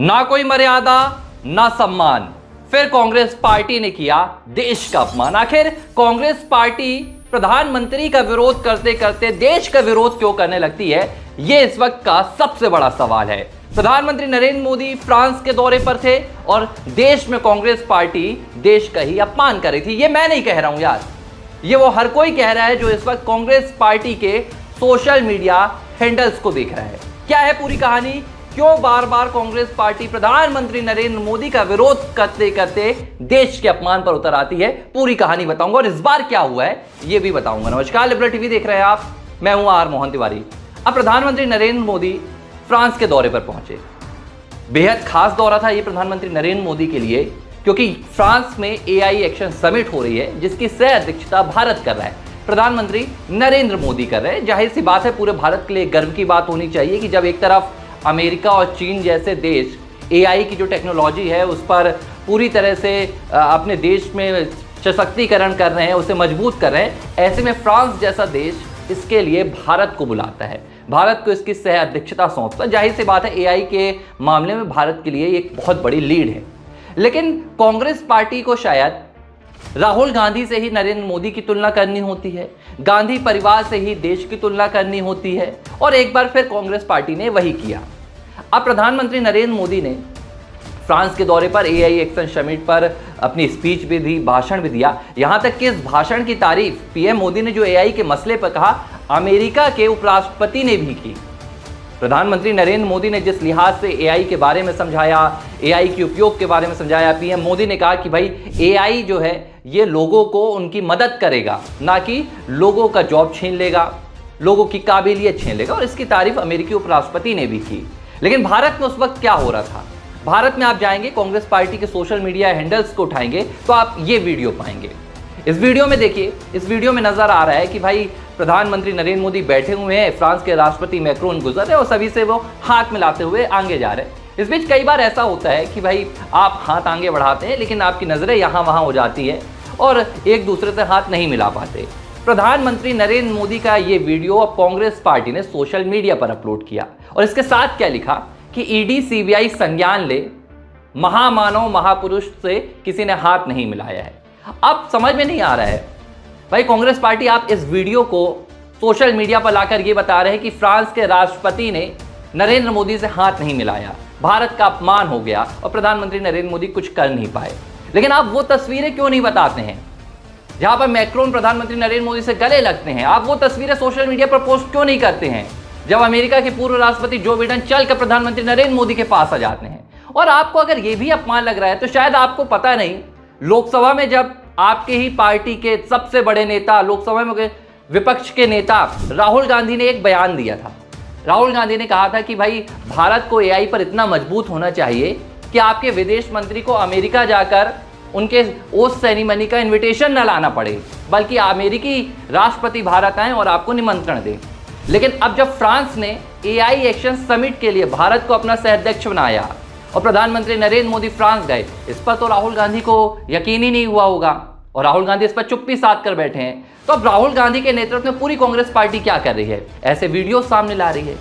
ना कोई मर्यादा ना सम्मान, फिर कांग्रेस पार्टी ने किया देश का अपमान। आखिर कांग्रेस पार्टी प्रधानमंत्री का विरोध करते करते देश का विरोध क्यों करने लगती है, यह इस वक्त का सबसे बड़ा सवाल है। प्रधानमंत्री नरेंद्र मोदी फ्रांस के दौरे पर थे और देश में कांग्रेस पार्टी देश का ही अपमान कर रही थी। ये मैं नहीं कह रहा हूं यार, ये वो हर कोई कह रहा है जो इस वक्त कांग्रेस पार्टी के सोशल मीडिया हैंडल्स को देख रहा है। क्या है पूरी कहानी, क्यों बार बार कांग्रेस पार्टी प्रधानमंत्री नरेंद्र मोदी का विरोध करते करते देश के अपमान पर उतर आती है, पूरी कहानी बताऊंगा और इस बार क्या हुआ है यह भी बताऊंगा। नमस्कार, लिबरल टीवी देख रहे हैं आप, मैं हूं आर मोहन तिवारी। अब प्रधानमंत्री नरेंद्र मोदी फ्रांस के दौरे पर पहुंचे। बेहद खास दौरा था ये प्रधानमंत्री नरेंद्र मोदी के लिए, क्योंकि फ्रांस में AI एक्शन समिट हो रही है जिसकी सह अध्यक्षता भारत कर रहा है, प्रधानमंत्री नरेंद्र मोदी कर रहे हैं। जाहिर सी बात है, पूरे भारत के लिए गर्व की बात होनी चाहिए कि जब एक तरफ अमेरिका और चीन जैसे देश AI की जो टेक्नोलॉजी है उस पर पूरी तरह से अपने देश में सशक्तिकरण कर रहे हैं, उसे मजबूत कर रहे हैं, ऐसे में फ्रांस जैसा देश इसके लिए भारत को बुलाता है, भारत को इसकी सह अध्यक्षता सौंपता है। जाहिर सी बात है, AI के मामले में भारत के लिए एक बहुत बड़ी लीड है। लेकिन कांग्रेस पार्टी को शायद राहुल गांधी से ही नरेंद्र मोदी की तुलना करनी होती है, गांधी परिवार से ही देश की तुलना करनी होती है, और एक बार फिर कांग्रेस पार्टी ने वही किया। अब प्रधानमंत्री नरेंद्र मोदी ने फ्रांस के दौरे पर AI एक्शन समिट पर अपनी स्पीच भी दी, भाषण भी दिया। यहां तक कि इस भाषण की तारीफ PM मोदी ने जो AI के मसले पर कहा, अमेरिका के उपराष्ट्रपति ने भी की। प्रधानमंत्री नरेंद्र मोदी ने जिस लिहाज से AI के बारे में समझाया, AI के उपयोग के बारे में समझाया, PM मोदी ने कहा कि भाई AI जो है ये लोगों को उनकी मदद करेगा, ना कि लोगों का जॉब छीन लेगा, लोगों की काबिलियत छीन लेगा, और इसकी तारीफ अमेरिकी उपराष्ट्रपति ने भी की। लेकिन भारत में उस वक्त क्या हो रहा था, भारत में आप जाएंगे कांग्रेस पार्टी के सोशल मीडिया हैंडल्स को उठाएंगे तो आप ये वीडियो पाएंगे। इस वीडियो में देखिए, इस वीडियो में नजर आ रहा है कि भाई प्रधानमंत्री नरेंद्र मोदी बैठे हुए हैं, फ्रांस के राष्ट्रपति मैक्रोन गुजर रहे और सभी से वो हाथ मिलाते हुए आगे जा रहे हैं। इस बीच कई बार ऐसा होता है कि भाई आप हाथ आगे बढ़ाते हैं लेकिन आपकी नजरें यहाँ वहाँ हो जाती है और एक दूसरे से हाथ नहीं मिला पाते। प्रधानमंत्री नरेंद्र मोदी का ये वीडियो अब कांग्रेस पार्टी ने सोशल मीडिया पर अपलोड किया और इसके साथ क्या लिखा कि ED CBI संज्ञान ले, महामानव महापुरुष से किसी ने हाथ नहीं मिलाया है। अब समझ में नहीं आ रहा है भाई, कांग्रेस पार्टी आप इस वीडियो को सोशल मीडिया पर लाकर ये बता रहे हैं कि फ्रांस के राष्ट्रपति ने नरेंद्र मोदी से हाथ नहीं मिलाया, भारत का अपमान हो गया और प्रधानमंत्री नरेंद्र मोदी कुछ कर नहीं पाए। लेकिन आप वो तस्वीरें क्यों नहीं बताते हैं जहां पर मैक्रोन प्रधानमंत्री नरेंद्र मोदी से गले लगते हैं? आप वो तस्वीरें सोशल मीडिया पर पोस्ट क्यों नहीं करते हैं जब अमेरिका के पूर्व राष्ट्रपति जो बिडेन चलकर प्रधानमंत्री नरेंद्र मोदी के पास आ जाते हैं? और आपको अगर ये भी अपमान लग रहा है तो शायद आपको पता नहीं, लोकसभा में जब आपके ही पार्टी के सबसे बड़े नेता, लोकसभा में विपक्ष के नेता राहुल गांधी ने एक बयान दिया था। राहुल गांधी ने कहा था कि भाई भारत को AI पर इतना मजबूत होना चाहिए कि आपके विदेश मंत्री को अमेरिका जाकर उनके ओथ सेरेमनी का इन्विटेशन न लाना पड़े, बल्कि अमेरिकी राष्ट्रपति भारत आए और आपको निमंत्रण दें। लेकिन अब जब फ्रांस ने AI एक्शन समिट के लिए भारत को अपना सह-अध्यक्ष बनाया और प्रधानमंत्री नरेंद्र मोदी फ्रांस गए, इस पर तो राहुल गांधी को यकीन ही नहीं हुआ होगा और राहुल गांधी इस पर चुप्पी साध कर बैठे हैं। तो अब राहुल गांधी के नेतृत्व में पूरी कांग्रेस पार्टी क्या कर रही है? ऐसे वीडियो सामने ला रही है।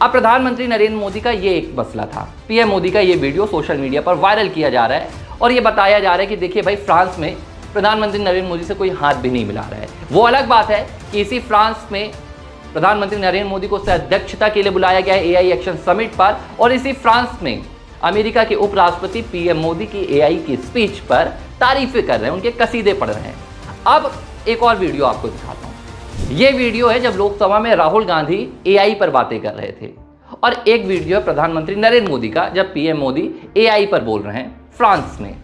अब प्रधानमंत्री नरेंद्र मोदी का ये एक मसला था, PM मोदी का ये वीडियो सोशल मीडिया पर वायरल किया जा रहा है और ये बताया जा रहा है कि देखिए भाई, फ्रांस में प्रधानमंत्री नरेंद्र मोदी से कोई हाथ भी नहीं मिला रहा है। वो अलग बात है कि इसी फ्रांस में प्रधानमंत्री नरेंद्र मोदी को अध्यक्षता के लिए बुलाया गया है AI एक्शन समिट पर, और इसी फ्रांस में अमेरिका के उपराष्ट्रपति PM मोदी की AI की स्पीच पर तारीफें कर रहे हैं, उनके कसीदे पढ़ रहे हैं। अब एक और वीडियो आपको दिखाता हूं। ये वीडियो है जब लोकसभा में राहुल गांधी AI पर बातें कर रहे थे, और एक वीडियो है प्रधानमंत्री नरेंद्र मोदी का जब PM मोदी AI पर बोल रहे हैं फ्रांस में।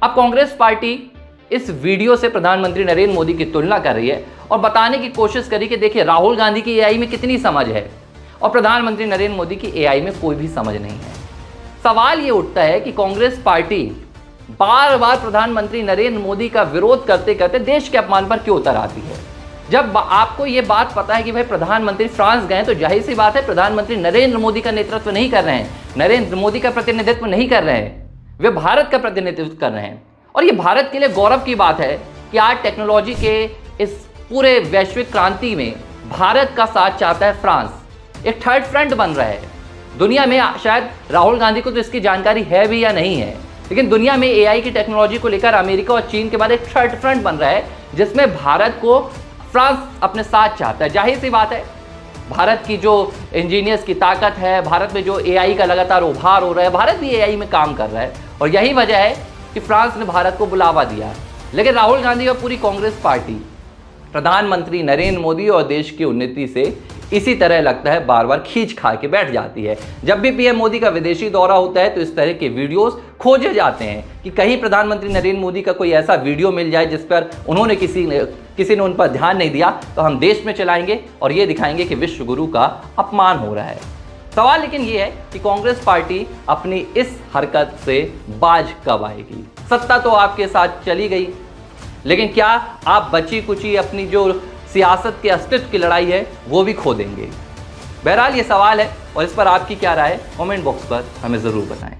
अब कांग्रेस पार्टी इस वीडियो से प्रधानमंत्री नरेंद्र मोदी की तुलना कर रही है और बताने की कोशिश करी कि देखिए राहुल गांधी की AI में कितनी समझ है और प्रधानमंत्री नरेंद्र मोदी की AI में कोई भी समझ नहीं है। सवाल ये उठता है कि कांग्रेस पार्टी बार बार प्रधानमंत्री नरेंद्र मोदी का विरोध करते करते देश के अपमान पर क्यों उतर आती है? जब आपको ये बात पता है कि भाई प्रधानमंत्री फ्रांस गए तो जाहिर सी बात है प्रधानमंत्री नरेंद्र मोदी का नेतृत्व नहीं कर रहे हैं, नरेंद्र मोदी का प्रतिनिधित्व नहीं कर रहे हैं, वे भारत का प्रतिनिधित्व कर रहे हैं। और ये भारत के लिए गौरव की बात है कि आज टेक्नोलॉजी के इस पूरे वैश्विक क्रांति में भारत का साथ चाहता है फ्रांस। एक थर्ड फ्रंट बन रहा है, दुनिया में शायद राहुल गांधी को तो इसकी जानकारी है भी या नहीं है, लेकिन दुनिया में एआई की टेक्नोलॉजी को लेकर अमेरिका और चीन के बाद एक थर्ड फ्रंट बन रहा है, जिसमें भारत को फ्रांस अपने साथ चाहता है। जाहिर सी बात है, भारत की जो इंजीनियर्स की ताकत है, भारत में जो एआई का लगातार उभार हो रहा है, भारत भी एआई में काम कर रहा है, और यही वजह है कि फ्रांस ने भारत को बुलावा दिया। लेकिन राहुल गांधी और पूरी कांग्रेस पार्टी प्रधानमंत्री नरेंद्र मोदी और देश की उन्नति से इसी तरह लगता है बार बार खींच खा के बैठ जाती है। जब भी पीएम मोदी का विदेशी दौरा होता है तो इस तरह के वीडियोस खोजे जाते हैं कि कहीं प्रधानमंत्री नरेंद्र मोदी का कोई ऐसा वीडियो मिल जाए जिस पर उन्होंने किसी ने उन पर ध्यान नहीं दिया, तो हम देश में चलाएंगे और ये दिखाएंगे कि विश्व गुरु का अपमान हो रहा है। सवाल लेकिन ये है कि कांग्रेस पार्टी अपनी इस हरकत से बाज कब आएगी। सत्ता तो आपके साथ चली गई, लेकिन क्या आप बची कुची अपनी जो सियासत के अस्तित्व की लड़ाई है वो भी खो देंगे? बहरहाल ये सवाल है और इस पर आपकी क्या राय है, कमेंट बॉक्स पर हमें ज़रूर बताएं।